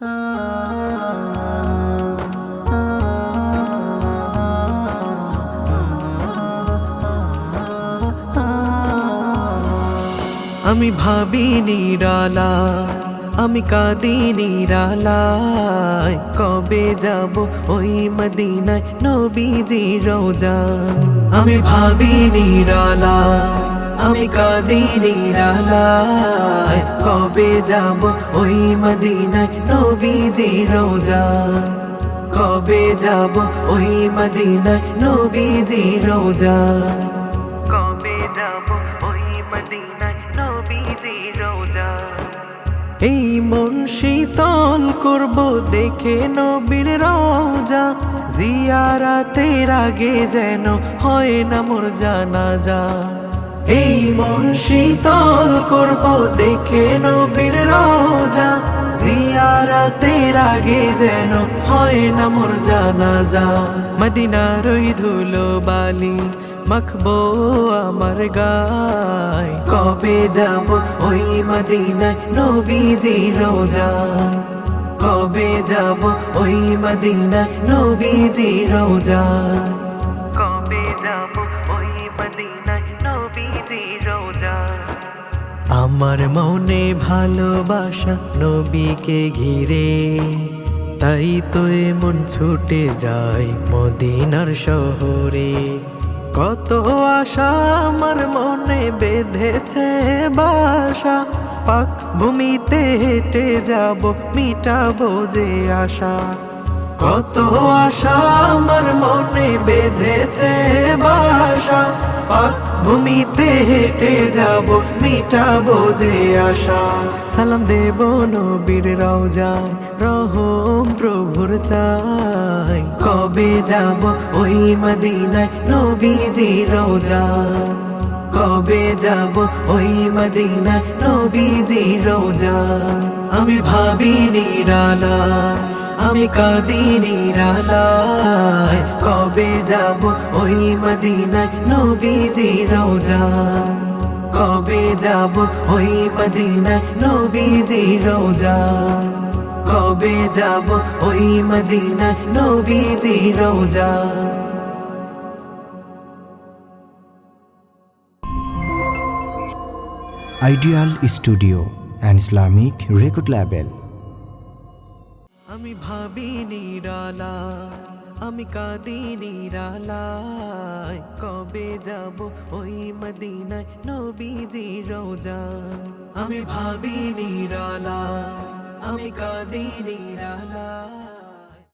আমি ভাবি নিরালায়, আমি কাঁদি নিরালায়, কবে যাব ওই মদিনায় নবীজির রওজায়। আমি ভাবি নিরালায়, আমি কাঁদি নিরালায়, কবে যাব ওই মদিনায় নবীজির রওজায়। কবে যাব ওই মদিনায় নবীজির রওজায়। কবে যাব ওই মদিনায় নবীজির রওজায়। এই মন শীতল করব দেখে নবীর রওজা, জিয়ারাতের আগে যেন হয় না মোর জানাজা। এই মন শীতল করব দেখে নবীর রওজা, জিয়ারাতের আগে যেন হয় না মোর জানাজা। মদিনার ওই ধুলো বালি মাখবো আমার গায়, কবে যাব ওই মদিনায় নবীজির রওজায়। কবে যাব ওই মদিনায় নবীজির রওজায়। কবে যাব ওই মদিনায় নবীজির রওজায়। আমার মনে ভালোবাসা নবীকে ঘিরে, তাই তো এমন ছুটে যায় মদিনার শহরে। কত আশা আমার মনে বেঁধেছে বাসা, পাক ভূমিতে হেঁটে যাব মিটাবো যে আশা। কত আশা আমার মনে বেঁধেছে বাসা, পাক ভূমিতে হেঁটে যাব মিটাবো যে আশা। সালাম দেব নবীর রওজায়, রহম প্রভুর চাই, কবে যাব ওই মদিনায় নবীজির রওজায়। কবে যাব ওই মদিনায় নবীজির রওজায়। আমি ভাবি নিরালায়, আমি কাঁদি নিরালায়, কবে যাব ওই মদিনায় নবীজির রওজায়। কবে যাব ওই মদিনায় নবীজির রওজায়। কবে যাব ওই মদিনায় নবীজির রওজায়। Ideal Studio and Islamic Record Label. আমি ভাবি নিরালায়, আমি কাঁদি নিরালায়, কবে যাব ওই মদিনায় নবীজির রওজায়। আমি ভাবি নিরালায়, আমি কাঁদি নিরালায়।